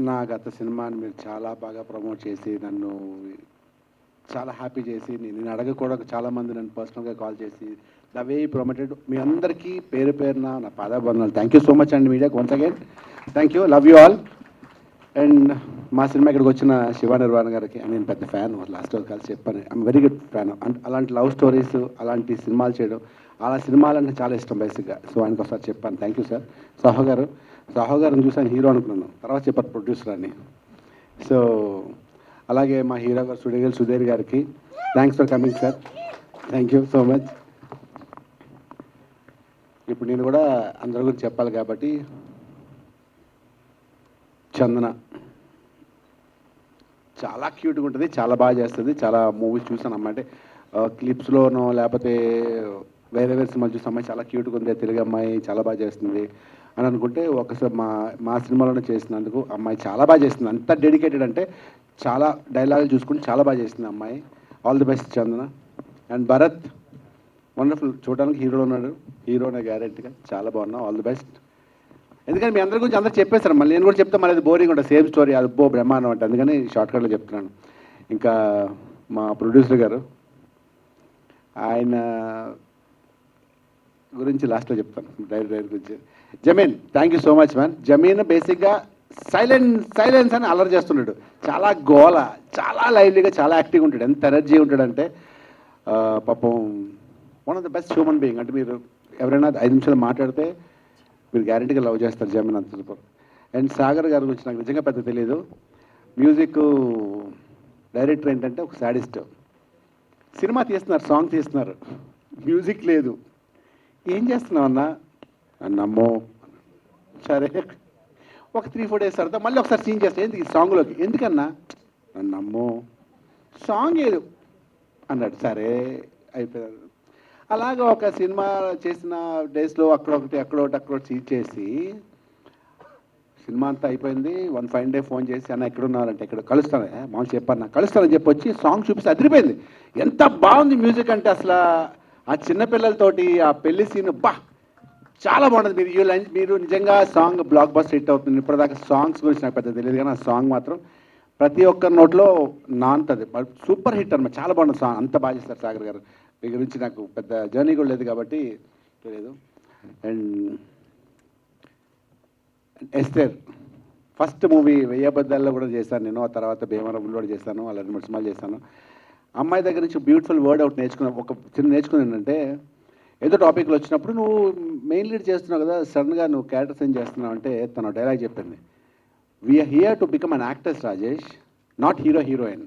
నా గత సినిమాని మీరు చాలా బాగా ప్రమోట్ చేసి నన్ను చాలా హ్యాపీ చేసి నేను అడగకూడ చాలామంది నన్ను పర్సనల్గా కాల్ చేసి ద వే ప్రమోటెడ్ మీ అందరికీ పేరు పేరున నా పాదాబంధనాలు. థ్యాంక్ యూ సో మచ్ అండి మీడియాకి once again. Thank you, love you all. And మా సినిమా ఇక్కడికి వచ్చిన శివ నిర్వాణ గారికి నేను పెద్ద ఫ్యాన్, లాస్ట్ రోజు కలిసి చెప్పాను, ఐఎమ్ వెరీ గుడ్ ఫ్యాన్. అలాంటి లవ్ స్టోరీస్ అలాంటి సినిమాలు చేయడం, అలా సినిమాలంటే చాలా ఇష్టం బేసిక్గా. సో ఆయనకు ఒకసారి చెప్పాను. Thank you sir. సాహో గారిని చూసాను హీరో అనుకున్నాను, తర్వాత చెప్పారు ప్రొడ్యూసర్ అని. సో అలాగే మా హీరో గారు సుధీర్ గారికి thanks for coming sir. Thank you so much. ఇప్పుడు నేను కూడా అందరి గురించి చెప్పాలి కాబట్టి, చందన చాలా క్యూట్గా ఉంటుంది, చాలా బాగా చేస్తుంది. చాలా మూవీస్ చూసాను అమ్మాయి, అంటే క్లిప్స్లోనో లేకపోతే వేరే సినిమాలు చూసిన అమ్మాయి చాలా క్యూట్గా ఉంది, తెలుగు అమ్మాయి చాలా బాగా చేస్తుంది అని అనుకుంటే, ఒకసారి మా సినిమాలోనే చేసినందుకు అమ్మాయి చాలా బాగా చేస్తుంది. అంత డెడికేటెడ్ అంటే చాలా డైలాగులు చూసుకుంటే చాలా బాగా చేస్తుంది అమ్మాయి. All the best Chandana. And Bharat wonderful, చూడడానికి హీరోలో ఉన్నాడు, హీరోనే గ్యారెంటీగా, చాలా బాగున్నావు. All the best. ఎందుకంటే మీ అందరి గురించి అందరూ చెప్పేశారు, మళ్ళీ నేను కూడా చెప్తే మళ్ళీ అది బోరింగ్ ఉంటుంది, సేమ్ స్టోరీ, అది బ్రహ్మాండం అంటే, అందుకని షార్ట్కట్లో చెప్తున్నాను. ఇంకా మా ప్రొడ్యూసర్ గారు, ఆయన గురించి లాస్ట్లో చెప్తాను, డైరెక్టర్ గురించి. Zameen, thank you so much man. Zameen బేసిక్గా సైలెన్స్ అని అలర్ చేస్తున్నాడు, చాలా గోల, చాలా లైవ్లీగా, చాలా యాక్టివ్గా ఉంటాడు, ఎంత ఎనర్జీ ఉంటాడంటే పాపం one of the best human being. అంటే మీరు ఎవరైనా 5 నిమిషాలు మాట్లాడితే మీరు గ్యారెంటీగా లవ్ చేస్తారు జమీన్, అంత సూపర్. అండ్ సాగర్ గారి గురించి నాకు నిజంగా పెద్ద తెలియదు. మ్యూజిక్ డైరెక్టర్ ఏంటంటే ఒక సాడిస్ట్. సినిమా తీస్తున్నారు, సాంగ్ తీస్తున్నారు, మ్యూజిక్ లేదు. ఏం చేస్తున్నావు అన్నా? నమ్మో. సరే ఒక 3-4 డేస్ తర్వాత మళ్ళీ ఒకసారి సీన్ చేస్తా, ఎందుకు సాంగ్లోకి, ఎందుకన్నా? నమ్మో, సాంగ్ ఏదు అన్నాడు. సరే అయిపోయారు. అలాగా ఒక సినిమా చేసిన డేస్లో అక్కడొకటి సీట్ చేసి, సినిమా అంతా అయిపోయింది. 1 ఫైన్ డే ఫోన్ చేసి, అన్న ఎక్కడ ఉన్నారంటే, ఇక్కడ కలుస్తాను, మామూలు చెప్పన్నా, కలుస్తానని చెప్పి వచ్చి సాంగ్ చూపిస్తే అదిరిపోయింది. ఎంత బాగుంది మ్యూజిక్ అంటే, అసలు ఆ చిన్నపిల్లలతోటి ఆ పెళ్లి సీన్ చాలా బాగుంటుంది. మీరు నిజంగా సాంగ్ బ్లాక్ బస్టర్ హిట్ అవుతుంది. ఇప్పటిదాకా సాంగ్స్ గురించి నాకు పెద్ద తెలియదు, కానీ ఆ సాంగ్ మాత్రం ప్రతి ఒక్కరి నోట్లో నాంతది, సూపర్ హిట్ అన్నమాట. చాలా బాగుంటుంది సాంగ్, అంత బాగా చేస్తారు సాగర్ గారు. మీ గురించి నాకు పెద్ద జర్నీ కూడా లేదు కాబట్టి తెలియదు. అండ్ ఎస్తేర్ ఫస్ట్ మూవీ 1000 అబద్ధాల్లో కూడా చేశాను నేను, ఆ తర్వాత భీమవరంలో కూడా చేశాను, అలా 2-3 సినిమాలు చేశాను. అమ్మాయి దగ్గర నుంచి బ్యూటిఫుల్ వర్డ్ అవుట్ నేర్చుకున్నాను. ఒక చిన్న నేర్చుకుని ఏంటంటే, ఏదో టాపిక్లో వచ్చినప్పుడు నువ్వు మెయిన్ లీడ్ చేస్తున్నావు కదా, సడన్గా నువ్వు క్యారెక్టర్స్ ఏం చేస్తున్నావు అంటే, తన డైలాగ్ చెప్పింది, we are here to become an actors Rajesh, not heroine.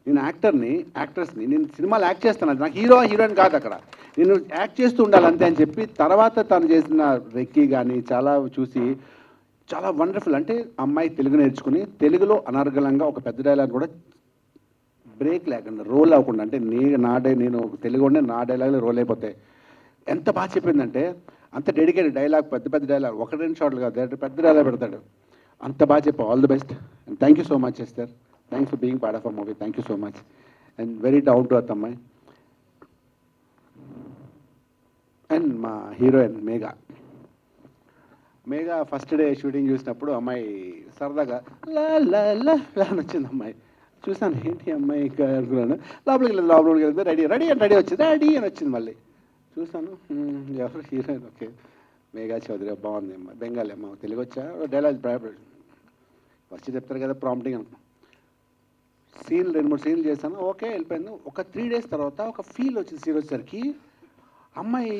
నేను యాక్టర్స్ని నేను సినిమాలు యాక్ట్ చేస్తాను, నాకు హీరోయిన్ కాదు, అక్కడ నేను యాక్ట్ చేస్తూ ఉండాలి అంతే అని చెప్పి, తర్వాత తను చేసిన రెక్కీ కానీ చాలా చూసి చాలా వండర్ఫుల్. అంటే అమ్మాయి తెలుగు నేర్చుకుని తెలుగులో అనర్గళంగా ఒక పెద్ద డైలాగ్ కూడా బ్రేక్ లేకుండా, రోల్ అవ్వకుండా, అంటే నేను తెలుగు ఉండే నా డైలాగ్లో రోల్ అయిపోతాయి. ఎంత బాగా చెప్పిందంటే, అంత డెడికేటెడ్ డైలాగ్, పెద్ద డైలాగ్, 1-2 షాట్లు కాదు, డైరెక్టర్ పెద్ద డైలాగ్ పెడతాడు. అంత బాగా చెప్పావు. All the best and thank you so much Esther. Thanks for being part of a movie. Thank you so much. And very down to earth అమ్మాయి. అండ్ మా heroine Megha first day shooting చూసినప్పుడు అమ్మాయి సరదాగా లా లా లా లా అని వచ్చింది. అమ్మాయి చూసాను, ఏంటి అమ్మాయి ఇంకా అనుకున్నాను. లోపలికి వెళ్తే రెడీ వచ్చింది, రెడీ అని వచ్చింది. మళ్ళీ చూసాను, ఎవరు హీరోయిన్, ఓకే మేఘా చౌదరి, బాగుంది అమ్మాయి, బెంగాలీ అమ్మ, తెలుగు వచ్చా, డైలాగ్ వచ్చి చెప్తారు కదా ప్రాంప్టింగ్ అనుకో. 2-3 సీన్లు చేశాను, ఓకే వెళ్ళిపోయింది. ఒక 3 డేస్ తర్వాత ఒక ఫీల్ వచ్చింది. సీన్ వచ్చేసరికి అమ్మాయి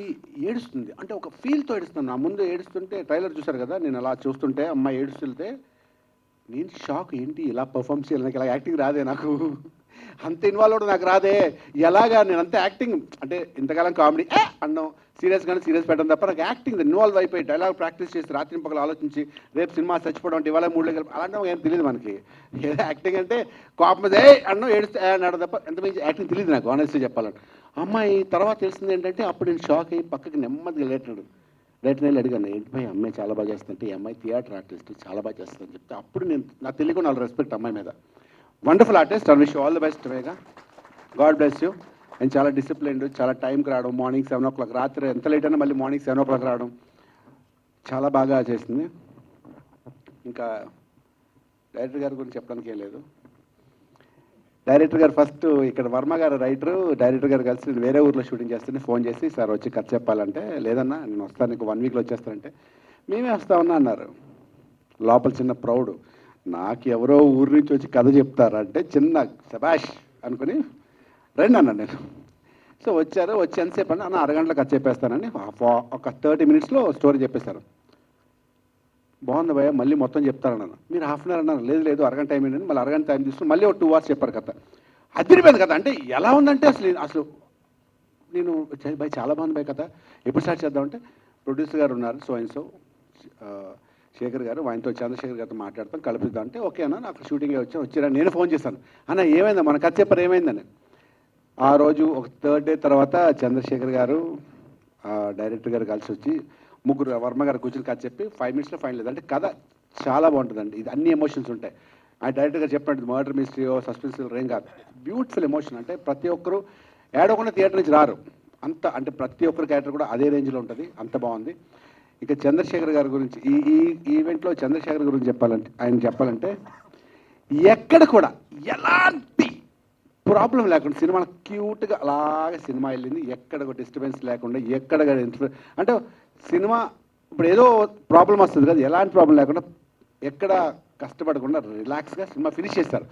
ఏడుస్తుంది, అంటే ఒక ఫీల్తో ఏడుస్తుంది. నా ముందు ఏడుస్తుంటే ట్రైలర్ చూశారు కదా, నేను అలా చూస్తుంటే అమ్మాయి ఏడుస్తుంటే నేను షాక్, ఏంటి ఇలా పర్ఫామ్ చేయాలి, నాకు ఇలా యాక్టింగ్ రాదే, నాకు అంత ఇన్వాల్వ్ అవడం నాకు రాదే, ఎలాగా నేను అంత యాక్టింగ్, అంటే ఇంతకాలం కామెడీ అన్నాం, సీరియస్ పెట్టడం తప్ప నాకు యాక్టింగ్ ఇన్వాల్వ్ అయిపోయి డైలాగ్ ప్రాక్టీస్ చేసి రాత్రి పక్కల ఆలోచించి రేపు సినిమా చచ్చిపోవడం అంటే ఇవాళ 3 గంటలు అలాంటి ఏం తెలియదు మనకి. ఏదో యాక్టింగ్ అంటే కోపం మీద అన్నం ఏడుస్తే అన్నాడు తప్ప ఎంత మంచి యాక్టింగ్ తెలియదు నాకు, ఆనెస్ట్గా చెప్పాలంటే. అమ్మాయి తర్వాత తెలిసింది ఏంటంటే, అప్పుడు నేను షాక్ అయ్యి పక్కకి నెమ్మదిగా లేటనెళ్ళి అడిగాను, ఏంటి పోయి అమ్మాయి చాలా బాగా చేస్తుంటే, ఈ అమ్మాయి థియేటర్ ఆర్టిస్ట్ చాలా బాగా చేస్తుందని చెప్తే, అప్పుడు నేను నాకు తెలియకుండా వాళ్ళ రెస్పెక్ట్ అమ్మాయి మీద. Wonderful artist, I wish all the best Megha, God bless you. And చాలా డిసిప్లిన్డ్, చాలా టైంకి రావడం, మార్నింగ్ 7 o'clock, రాత్రి ఎంత లేట్ అయినా మళ్ళీ మార్నింగ్ 7 o'clock రావడం, చాలా బాగా చేసింది. ఇంకా డైరెక్టర్ గారి గురించి చెప్పడానికి ఏం లేదు. డైరెక్టర్ గారు ఫస్ట్ ఇక్కడ వర్మ గారు రైటరు, డైరెక్టర్ గారు కలిసి నేను వేరే ఊర్లో షూటింగ్ చేస్తుంటే ఫోన్ చేసి, సార్ వచ్చి కథ చెప్పాలంటే, లేదన్నా నేను వస్తాను నీకు 1 వీక్లో వచ్చేస్తానంటే, మేమే వస్తామన్నా అన్నారు. లోపల చిన్న ప్రౌడ్, నాకు ఎవరో ఊరి నుంచి వచ్చి కథ చెప్తారంటే చిన్న శబాష్ అనుకుని రండి అన్నాను నేను. సో వచ్చారు, వచ్చి ఎంతసేపు అన్న అరగంటలో కథ చెప్పేస్తానని ఒక 30 మినిట్స్లో స్టోరీ చెప్పేశారు. బాగుంది భయ్య, మళ్ళీ మొత్తం చెప్తారన్నాను. మీరు హాఫ్ అన్ అవర్ అన్నారు. లేదు లేదు అరగంట టైం ఏంటండి, మళ్ళీ అరగంట టైం తీసుకుని మళ్ళీ ఒక 2 hours చెప్పారు కథ. అదిరిపోయింది కదా. అంటే ఎలా ఉందంటే అసలు నేను భయ్ చాలా బాగుంది భయ్ కథ, ఎప్పుడు స్టార్ట్ చేద్దామంటే ప్రొడ్యూసర్ గారు ఉన్నారు సో అండ్ సో శేఖర్ గారు, ఆయనతో చంద్రశేఖర్ గారితో మాట్లాడతాం కలుపుద్దాం అంటే ఓకే అన్న, నాకు షూటింగే వచ్చారా. నేను ఫోన్ చేశాను, అన్న ఏమైందా మన కథ చెప్పారు ఏమైందని. ఆ రోజు ఒక 3rd day తర్వాత చంద్రశేఖర్ గారు డైరెక్టర్ గారు కలిసి వచ్చి ముగ్గురు వర్మ గారు కూర్చొని కథ చెప్పి 5 minutesలో ఫైనల్ లేదు. అంటే కథ చాలా బాగుంటుందండి. ఇది అన్ని ఎమోషన్స్ ఉంటాయి. ఆ డైరెక్టర్ గారు చెప్పినట్టు మర్డర్ మిస్టరీ సస్పెన్స్ ఏం కాదు, బ్యూటిఫుల్ ఎమోషన్. అంటే ప్రతి ఒక్కరు ఏడవకుండా థియేటర్ నుంచి రారు. అంత అంటే ప్రతి ఒక్కరి క్యారెక్టర్ కూడా అదే రేంజ్లో ఉంటుంది. అంత బాగుంది. ఇక చంద్రశేఖర్ గారి గురించి ఈ ఈవెంట్లో చంద్రశేఖర్ గురించి చెప్పాలంటే ఎక్కడ కూడా ఎలాంటి ప్రాబ్లం లేకుండా సినిమా క్యూట్గా అలాగే సినిమా వెళ్ళింది. ఎక్కడ కూడా డిస్టర్బెన్స్ లేకుండా, ఎక్కడ అంటే సినిమా ఇప్పుడు ఏదో ప్రాబ్లం వస్తుంది కదా, ఎలాంటి ప్రాబ్లం లేకుండా, ఎక్కడ కష్టపడకుండా రిలాక్స్గా సినిమా ఫినిష్ చేస్తారు.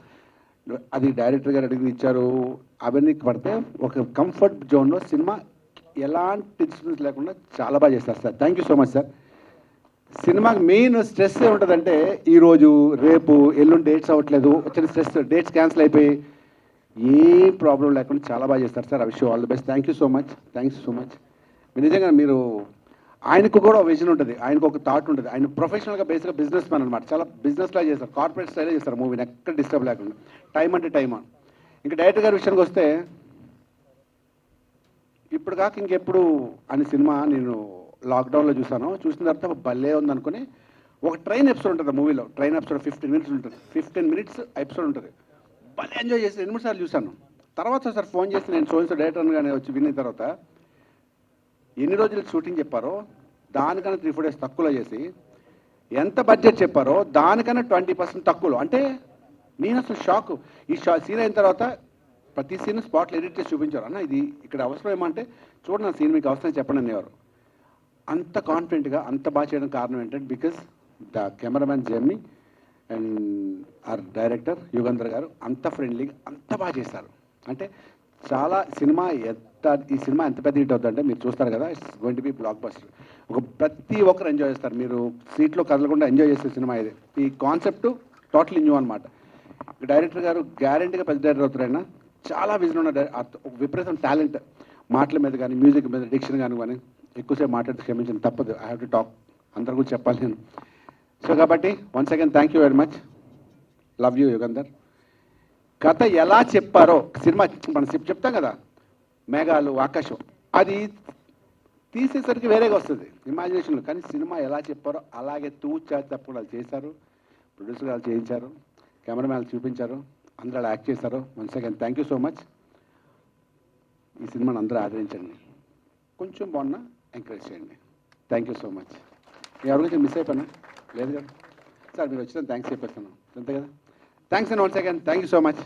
అది డైరెక్టర్ గారు అడిగి ఇచ్చారు. అవన్నీ పడితే ఒక కంఫర్ట్ జోన్లో సినిమా ఎలాంటి డిస్టర్బెన్స్ లేకుండా చాలా బాగా చేస్తారు sir. Thank you so much sir. సినిమాకి మెయిన్ స్ట్రెస్ ఏముంటుందంటే ఈరోజు రేపు ఎల్లుండి డేట్స్ అవ్వట్లేదు, వచ్చిన స్ట్రెస్, డేట్స్ క్యాన్సిల్ అయిపోయి ఏ ప్రాబ్లం లేకుండా చాలా బాగా చేస్తారు sir. I wish you all the best. Thank you so much. Thanks so much. నిజంగా మీరు ఆయనకు కూడా విజన్ ఉంటుంది, ఆయనకు ఒక థాట్ ఉంటుంది. ఆయన ప్రొఫెషనల్గా బేస్గా బిజినెస్ మ్యాన్ అనమాట. చాలా బిజినెస్లా చేస్తారు, కార్పొరేట్ స్టైల్లో చేస్తారు మూవీని, ఎక్కడ డిస్టర్బ్ లేకుండా, టైం అంటే టైమా. ఇంకా డైరెక్టర్ గారి విషయానికి వస్తే ఇప్పుడు కాక ఇంకెప్పుడు అని సినిమా నేను లాక్డౌన్లో చూసాను. చూసిన తర్వాత భలే ఉందనుకుని ఒక ట్రైన్ ఎపిసోడ్ ఉంటుంది మూవీలో. ట్రైన్ ఎపిసోడ్ 15 minutes ఉంటుంది. 15 minutes ఎపిసోడ్ ఉంటుంది. భలే ఎంజాయ్ చేసి 2 సార్లు చూశాను. తర్వాత సార్ ఫోన్ చేసి నేను సోన్స్ డైరెక్టర్గానే వచ్చి విన్న తర్వాత ఎన్ని రోజులు షూటింగ్ చెప్పారో దానికన్నా 3-4 days తక్కువలో చేసి, ఎంత బడ్జెట్ చెప్పారో దానికన్నా 20% తక్కువలో. అంటే నేను అసలు షాక్. ఈ సీన్ అయిన తర్వాత ప్రతి సీన్ స్పాట్లో ఎడిట్ చేసి చూపించారు. అన్న ఇది ఇక్కడ అవసరం ఏమంటే చూడండి, నా సీన్ మీకు అవసరం చెప్పండి అనేవారు. అంత కాన్ఫిడెంట్గా అంత బాగా చేయడం కారణం ఏంటంటే because the cameraman Jemmi and R director Yugandhar garu అంత ఫ్రెండ్లీగా అంత బాగా చేశారు. అంటే చాలా ఈ సినిమా ఎంత పెద్ద హిట్ అవుతుందంటే మీరు చూస్తారు కదా, it's going to be blockbuster. ప్రతి ఒక్కరు ఎంజాయ్ చేస్తారు. మీరు సీట్లో కదలకుండా ఎంజాయ్ చేసే సినిమా ఇది. ఈ కాన్సెప్ట్ టోటలీ న్యూ అనమాట. డైరెక్టర్ గారు గ్యారెంటీగా పెద్ద డైరెక్టర్ అవుతారైనా. చాలా విజన్ ఉన్న ఒక విపరీతం టాలెంట్. మాటల మీద కానీ, మ్యూజిక్ మీద, డిక్షన్ కానీ ఎక్కువసేపు మాట్లాడితే క్షమించిన తప్పదు. I have to talk. అందరి గురించి చెప్పాలి నేను. సో కాబట్టి once again thank you very much. Love you Yugandhar. కథ ఎలా చెప్పారో సినిమా మనం చెప్తాం కదా, మేఘాలు ఆకాశం, అది తీసేసరికి వేరేగా వస్తుంది ఇమాజినేషన్లో. కానీ సినిమా ఎలా చెప్పారో అలాగే తూచా తప్పకుండా వాళ్ళు చేశారు. ప్రొడ్యూసర్ వాళ్ళు చేయించారు, కెమెరామ్యాన్ చూపించారు, అందరూ అలా యాక్ట్ చేశారు. Once again thank you so much. ఈ సినిమాని అందరూ ఆదరించండి. కొంచెం బాగున్నా ఎంకరేజ్ చేయండి. Thank you so much. ఎవరికైనా మిస్ అయిపోయినా లేదు కదా సార్, మీరు వచ్చిన థ్యాంక్స్ చెప్పేస్తాను అంతే కదా. Thanks and once again thank you so much.